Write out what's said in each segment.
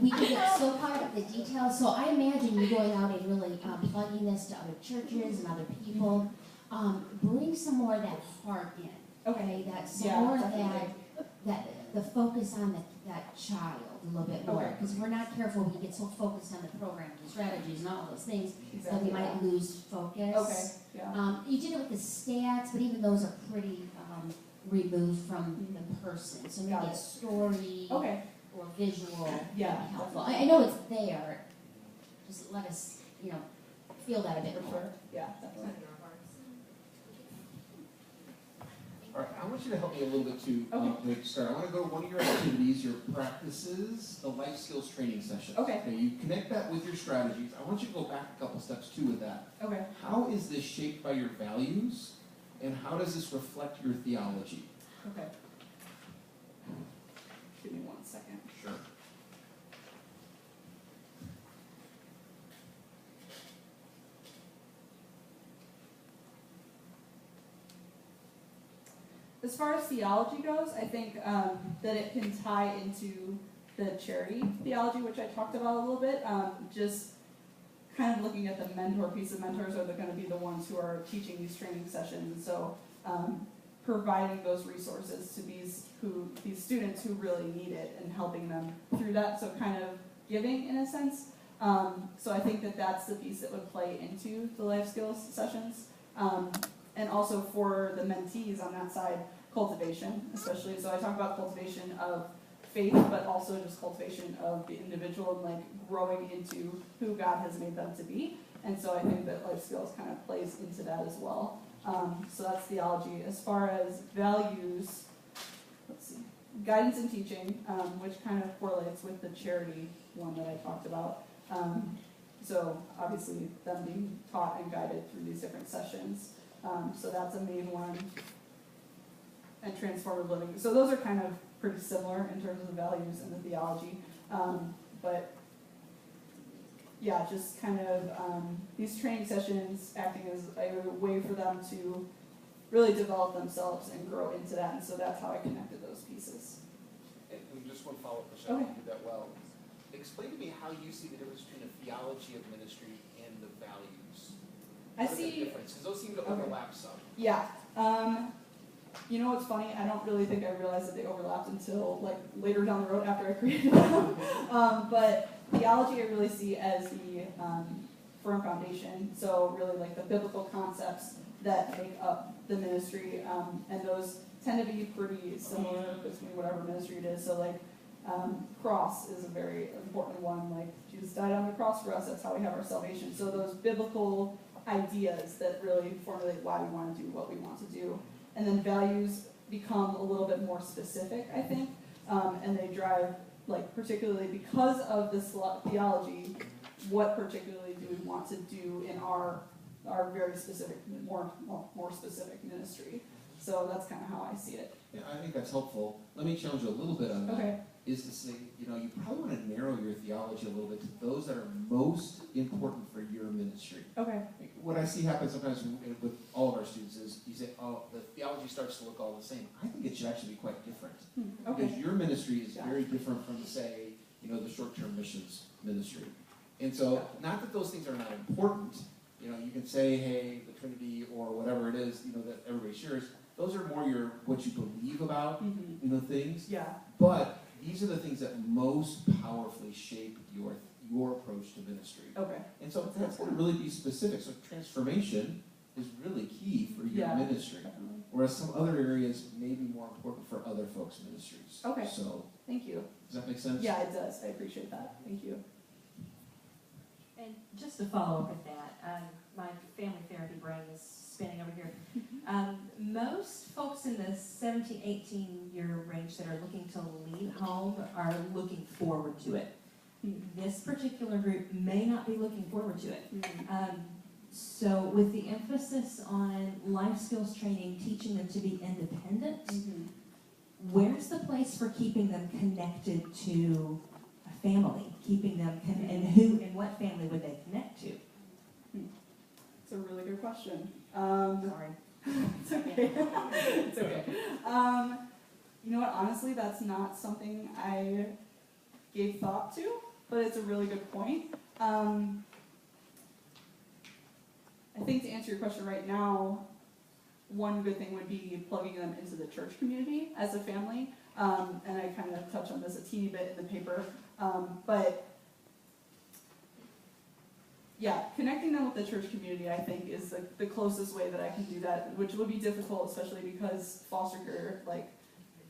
we can get so caught up in the details. So I imagine you going out and really plugging this to other churches and other people. Bring some more of that heart in. Okay, that some more of that the focus on that child a little bit more, because we're not careful. We get so focused on the programs and strategies and all those things that we might lose focus. Okay. Yeah. You did it with the stats, but even those are pretty removed from the person. So maybe a story or visual would be helpful. I know it's there. Just let us, feel that a bit more. Sure. Yeah, definitely. All right, I want you to help me a little bit to start. I want to go to one of your activities, your practices, the life skills training session. Okay. You connect that with your strategies. I want you to go back a couple steps too with that. Okay. How is this shaped by your values, and how does this reflect your theology? Okay. Give me 1 second. Sure. As far as theology goes, I think that it can tie into the charity theology, which I talked about a little bit. Just kind of looking at the mentor piece. The mentors are going to be the ones who are teaching these training sessions, and so providing those resources to these students who really need it and helping them through that. So kind of giving in a sense. So I think that that's the piece that would play into the life skills sessions. And also for the mentees on that side, cultivation, especially. So I talk about cultivation of faith, but also just cultivation of the individual and like growing into who God has made them to be. And so I think that life skills kind of plays into that as well. So that's theology. As far as values, let's see, guidance and teaching, which kind of correlates with the charity one that I talked about. So obviously them being taught and guided through these different sessions. So that's a main one. And transformative living. So those are kind of pretty similar in terms of the values and the theology. But yeah, just kind of these training sessions acting as a way for them to really develop themselves and grow into that. And so that's how I connected those pieces. And just one follow-up question, Okay. you did that well. Explain to me how you see the difference between the theology of ministry and the values. I see the difference, because those seem to overlap some. Yeah. You know what's funny? I don't really think I realized that they overlapped until like later down the road after I created them. But theology I really see as the firm foundation. So really like the biblical concepts that make up the ministry, and those tend to be pretty similar between whatever ministry it is. So like cross is a very important one. Like Jesus died on the cross for us. That's how we have our salvation. So those biblical ideas that really formulate why we want to do what we want to do. And then values become a little bit more specific, I think, and they drive, like, particularly because of this theology, what particularly do we want to do in our very specific, more specific ministry. So that's kind of how I see it. Yeah, I think that's helpful. Let me challenge you a little bit on that. Okay. Is to say, you probably want to narrow your theology a little bit to those that are most important for your ministry. Okay. What I see happen sometimes with all of our students is you say, oh, the theology starts to look all the same. I think it should actually be quite different. Okay. Because your ministry is very different from, say, the short-term missions ministry. And so, not that those things are not important. You can say, hey, the Trinity or whatever it is, that everybody shares. Those are more what you believe about, things. Yeah. But these are the things that most powerfully shape your approach to ministry. Okay. And so that's going to really be specific. So transformation is really key for your ministry. Definitely. Whereas some other areas may be more important for other folks' ministries. Okay. So thank you. does that make sense? Yeah, it does. I appreciate that. Thank you. And just to follow up with that, my family therapy brain is spinning over here. Most folks in the 17, 18-year range that are looking to leave home are looking forward to it. This particular group may not be looking forward to it. So with the emphasis on life skills training, teaching them to be independent, where's the place for keeping them connected to a family? Keeping them, and what family would they connect to? It's a really good question. Sorry. It's okay. It's okay. You know what? Honestly, that's not something I gave thought to, but it's a really good point. I think to answer your question right now, one good thing would be plugging them into the church community as a family. And I kind of touched on this a teeny bit in the paper. But yeah, connecting them with the church community, I think, is the closest way that I can do that, which would be difficult, especially because foster care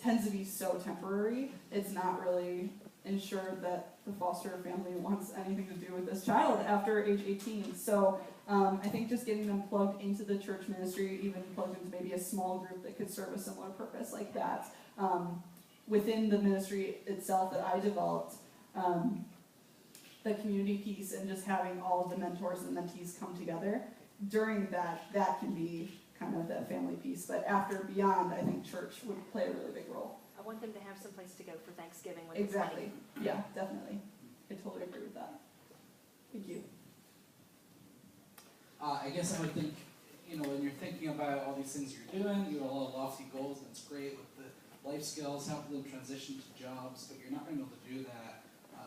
tends to be so temporary. It's not really ensured that the foster family wants anything to do with this child after age 18. So I think just getting them plugged into the church ministry, even plugged into maybe a small group that could serve a similar purpose like that, within the ministry itself that I developed, the community piece and just having all of the mentors and mentees come together during that can be kind of that family piece. But after, beyond, I think church would play a really big role. I want them to have some place to go for Thanksgiving with Exactly. Yeah, definitely. I totally agree with that. Thank you. I guess I would think, when you're thinking about all these things you're doing, you have a lot of lofty goals, and it's great with the life skills, helping them transition to jobs, but you're not going to be able to do that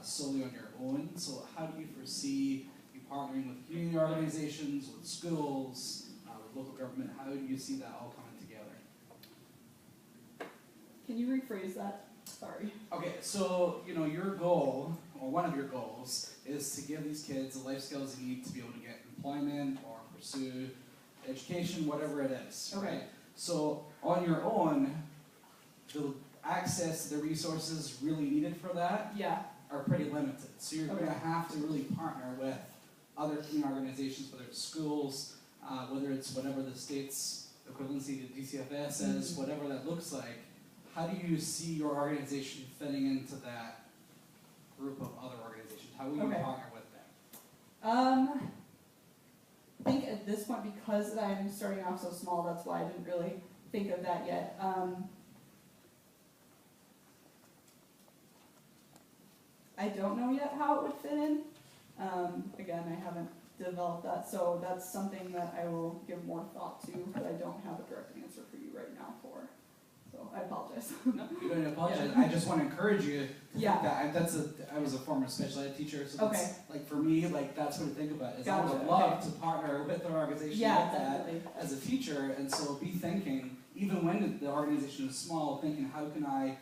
solely on your own. So how do you foresee you partnering with community organizations, with schools, with local government? How do you see that all coming together? Can you rephrase that? Sorry. Okay, so your goal, or one of your goals, is to give these kids the life skills they need to be able to get employment or pursue education, whatever it is. Okay. Right? So on your own, the access to the resources really needed for that Yeah. are pretty limited. So you're Okay. going to have to really partner with other community organizations, whether it's schools, whether it's whatever the state's equivalency to DCFS is, whatever that looks like. How do you see your organization fitting into that group of other organizations? How will you partner with them? I think at this point, because I'm starting off so small, that's why I didn't really think of that yet. I don't know yet how it would fit in. Again, I haven't developed that, so that's something that I will give more thought to, but I don't have a direct answer for you right now for. So I apologize. No, you don't apologize. Yeah. I just want to encourage you to Yeah. think that. I was a former special ed teacher, so Okay. like for me, that's what to think about. Is I Gotcha, would love okay. to partner with an organization Yeah, like that definitely. as a teacher, and so be thinking, even when the organization is small, thinking how can I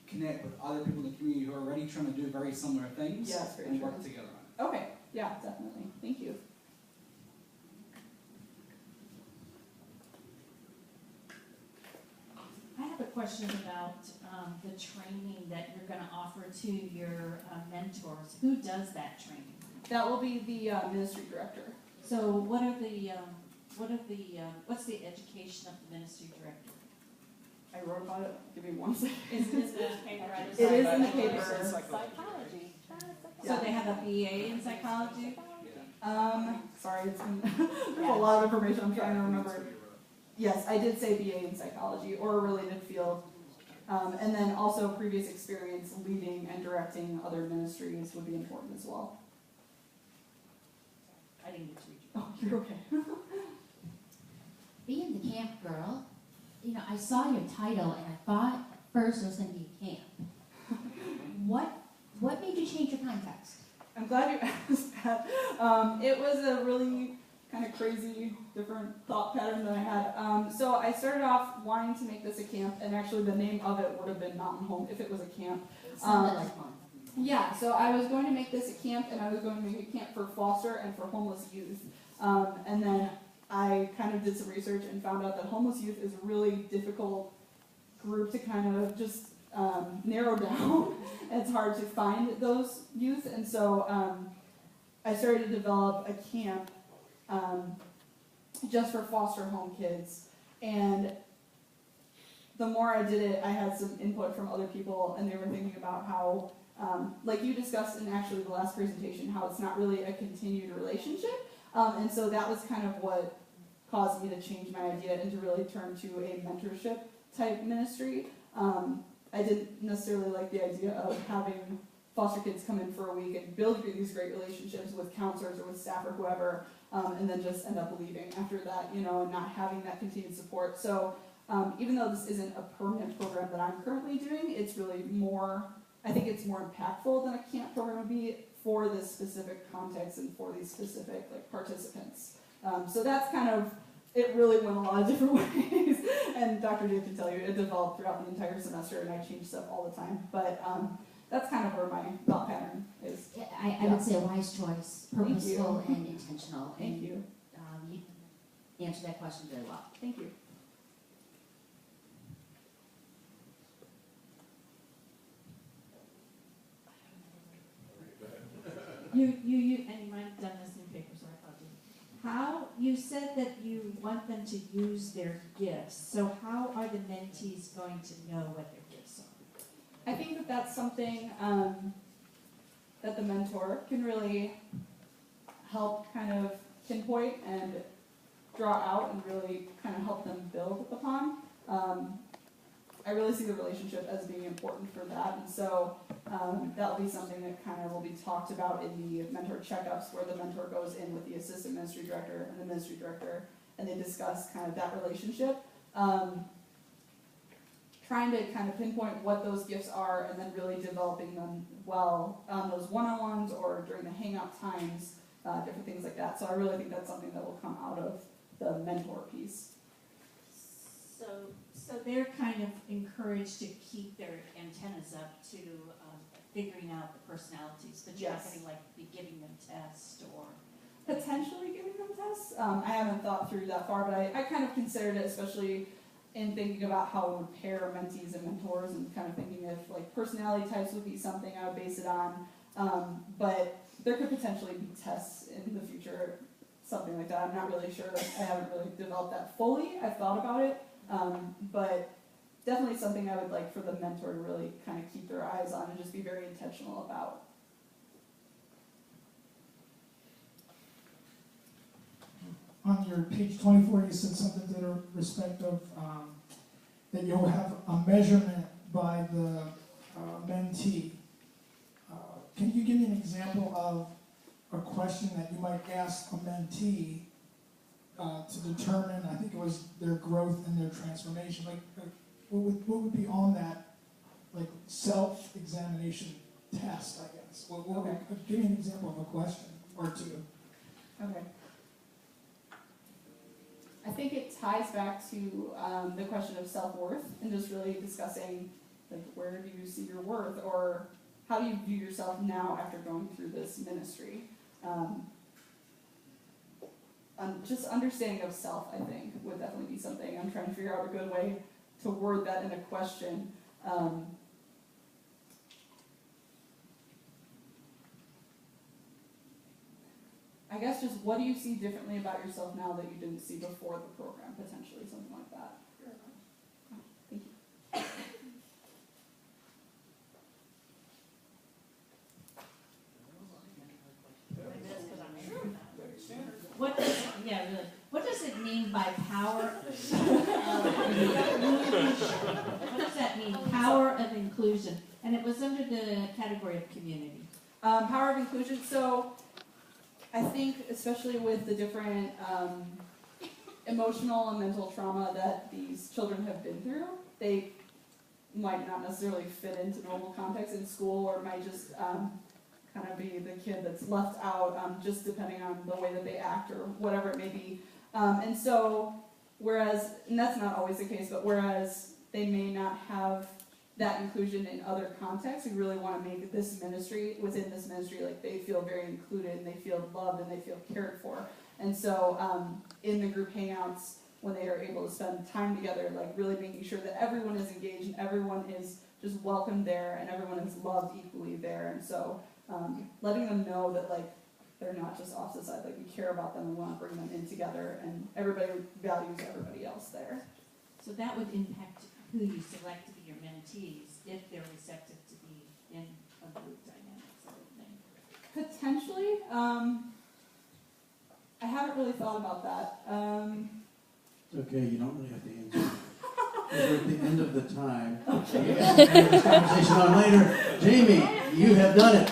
connect with other people in the community who are already trying to do very similar things Yeah, that's very and true. work together on it. Okay, yeah, definitely. Thank you. I have a question about the training that you're going to offer to your mentors. Who does that training? That will be the ministry director. So what's the education of the ministry director? I wrote about it. Give me 1 second. Is this in the paper? It is in the paper. Psychology. So they have a BA in psychology? Sorry, it's been, there's a lot of information I'm trying to remember. Yes, I did say BA in psychology or a related field. And then also previous experience leading and directing other ministries would be important as well. I didn't get to read you. Oh, you're okay. Being the camp girl, I saw your title and I thought at first it was going to be a camp. What made you change your context? I'm glad you asked that. It was a really kind of crazy, different thought pattern that I had. So I started off wanting to make this a camp, and actually the name of it would have been MountainHome if it was a camp. It sounded like one. Yeah, so I was going to make this a camp, and I was going to make a camp for foster and for homeless youth. And then I kind of did some research and found out that homeless youth is a really difficult group to kind of just narrow down. It's hard to find those youth, and so I started to develop a camp just for foster home kids. And the more I did it, I had some input from other people, and they were thinking about how, like you discussed in actually the last presentation, how it's not really a continued relationship. And so that was kind of what caused me to change my idea and to really turn to a mentorship type ministry. I didn't necessarily like the idea of having foster kids come in for a week and build these great relationships with counselors or with staff or whoever, and then just end up leaving after that, and not having that continued support. So even though this isn't a permanent program that I'm currently doing, it's really more, I think it's more impactful than a camp program would be for this specific context and for these specific like participants. So that's kind of, it really went a lot of different ways. And Dr. Dave can tell you, it developed throughout the entire semester, and I changed stuff all the time. But that's kind of where my thought pattern is. I would say a wise choice, purposeful and intentional. Thank you. You answered that question very well. Thank you. You and you might have done this in paper, so I thought you. How, you said that you want them to use their gifts, so how are the mentees going to know what their gifts are? I think that that's something that the mentor can really help kind of pinpoint and draw out and really kind of help them build upon. I really see the relationship as being important for that, and so that'll be something that kind of will be talked about in the mentor checkups, where the mentor goes in with the assistant ministry director and the ministry director, and they discuss kind of that relationship. Trying to kind of pinpoint what those gifts are, and then really developing them well on those one-on-ones or during the hangout times, different things like that. So I really think that's something that will come out of the mentor piece. So they're kind of encouraged to keep their antennas up to figuring out the personalities, but you're not Yes. going to like be giving them tests or. Potentially giving them tests. I haven't thought through that far, but I kind of considered it, especially in thinking about how it would pair mentees and mentors, and kind of thinking if like personality types would be something I would base it on. But there could potentially be tests in the future, something like that. I'm not really sure. I haven't really developed that fully. I've thought about it, but definitely something I would like for the mentor to really kind of keep their eyes on and just be very intentional about. On your page 24, you said something to the respect of that you'll have a measurement by the mentee. Can you give me an example of a question that you might ask a mentee to determine, I think it was their growth and their transformation? Like what would be on that, like, self-examination test, I guess? Okay. Give me an example of a question or two. Okay. I think it ties back to the question of self-worth, and just really discussing, like, where do you see your worth, or how do you view yourself now after going through this ministry? Just understanding of self, I think, would definitely be something. I'm trying to figure out a good way to word that in a question. I guess just what do you see differently about yourself now that you didn't see before the program, potentially, something like that. Thank you. What does, yeah, really, what does it mean by power? What does that mean, power of inclusion? And it was under the category of community. Power of inclusion, so I think especially with the different emotional and mental trauma that these children have been through, they might not necessarily fit into normal context in school, or might just kind of be the kid that's left out, just depending on the way that they act or whatever it may be. And so, whereas, and that's not always the case, but whereas they may not have that inclusion in other contexts, we really want to make this ministry, within this ministry, like they feel very included and they feel loved and they feel cared for. And so in the group hangouts, when they are able to spend time together, like really making sure that everyone is engaged and everyone is just welcomed there and everyone is loved equally there. And so letting them know that like they're not just off to the side, like we care about them and want to bring them in together, and everybody values everybody else there. So that would impact who you select to be your mentees, if they're receptive to be in a group dynamic sort of thing. Potentially. I haven't really thought about that. It's okay, you don't really have to answer. We're at the end of the time. Okay. We can have this conversation on later. Jamie, you have done it.